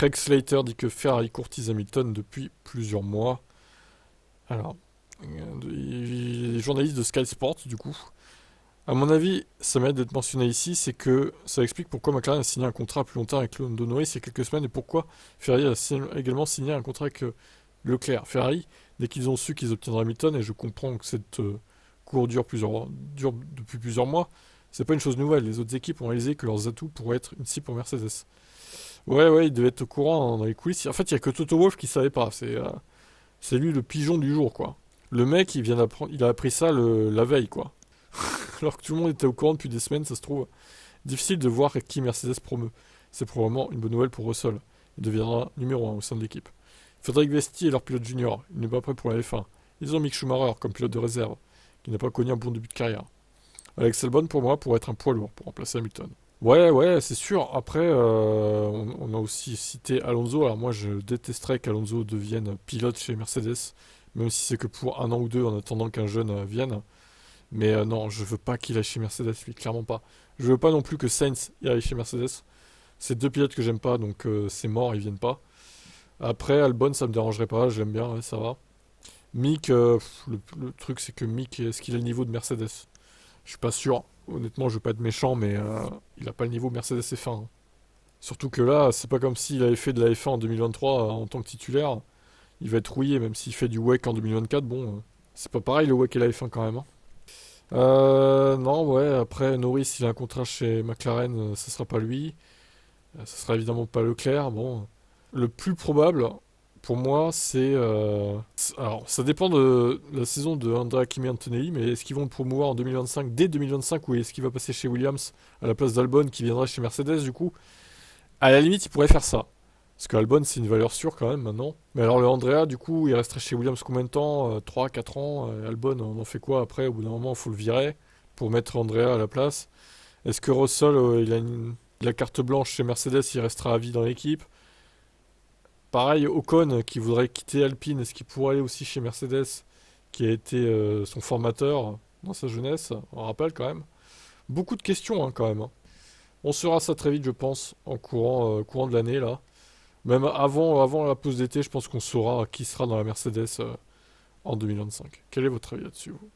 Craig Slater dit que Ferrari courtise Hamilton depuis plusieurs mois. Alors, les journalistes de Sky Sports, du coup. À mon avis, ça mérite d'être mentionné ici, c'est que ça explique pourquoi McLaren a signé un contrat plus longtemps avec Lando Norris il y a quelques semaines et pourquoi Ferrari a également signé un contrat avec Leclerc. Ferrari, dès qu'ils ont su qu'ils obtiendraient Hamilton, et je comprends que cette course dure depuis plusieurs mois, c'est pas une chose nouvelle. Les autres équipes ont réalisé que leurs atouts pourraient être une cible pour Mercedes. Ouais, ouais, il devait être au courant dans les coulisses. En fait, il y a que Toto Wolff qui savait pas. C'est lui le pigeon du jour, quoi. Le mec, il vient d'apprendre, il a appris ça la veille, quoi. Alors que tout le monde était au courant depuis des semaines, ça se trouve. Difficile de voir qui Mercedes promeut. C'est probablement une bonne nouvelle pour Russell. Il deviendra numéro un au sein de l'équipe. Frédéric Vesti est leur pilote junior. Il n'est pas prêt pour la F1. Ils ont Mick Schumacher comme pilote de réserve, qui n'a pas connu un bon début de carrière. Alex Albon, pour moi, pourrait être un poids lourd pour remplacer Hamilton. Ouais, ouais, c'est sûr. Après, on a aussi cité Alonso. Alors moi, je détesterais qu'Alonso devienne pilote chez Mercedes, même si c'est que pour un an ou deux en attendant qu'un jeune vienne. Mais non, je veux pas qu'il aille chez Mercedes, lui, clairement pas. Je veux pas non plus que Sainz y aille chez Mercedes. C'est deux pilotes que j'aime pas, donc c'est mort, ils viennent pas. Après, Albon, ça me dérangerait pas, j'aime bien, ouais, ça va. Mick, le truc c'est que Mick, est-ce qu'il a le niveau de Mercedes? Je suis pas sûr. Honnêtement, je veux pas être méchant, mais il a pas le niveau Mercedes F1, hein. Surtout que là, c'est pas comme s'il avait fait de la F1 en 2023 en tant que titulaire. Il va être rouillé, même s'il fait du WEC en 2024. Bon, c'est pas pareil le WEC et la F1 quand même, hein. Non, ouais, après Norris, il a un contrat chez McLaren, ça sera pas lui. Ça sera évidemment pas Leclerc. Bon, le plus probable, pour moi, alors, ça dépend de la saison de Andrea Kimi Antonelli, mais est-ce qu'ils vont le promouvoir en 2025, dès 2025, ou est-ce qu'il va passer chez Williams à la place d'Albon qui viendra chez Mercedes, du coup? À la limite, il pourrait faire ça. Parce qu'Albon, c'est une valeur sûre quand même maintenant. Mais alors, le Andrea, du coup, il resterait chez Williams combien de temps? 3, 4 ans. Albon, on en fait quoi après? Au bout d'un moment, il faut le virer pour mettre Andrea à la place. Est-ce que Russell, il a carte blanche chez Mercedes, il restera à vie dans l'équipe? Pareil, Ocon, qui voudrait quitter Alpine, est-ce qu'il pourrait aller aussi chez Mercedes, qui a été son formateur dans sa jeunesse? On rappelle quand même. Beaucoup de questions, hein, quand même, hein. On saura ça très vite, je pense, en courant de l'année, là. Même avant la pause d'été, je pense qu'on saura qui sera dans la Mercedes en 2025. Quel est votre avis là-dessus, vous?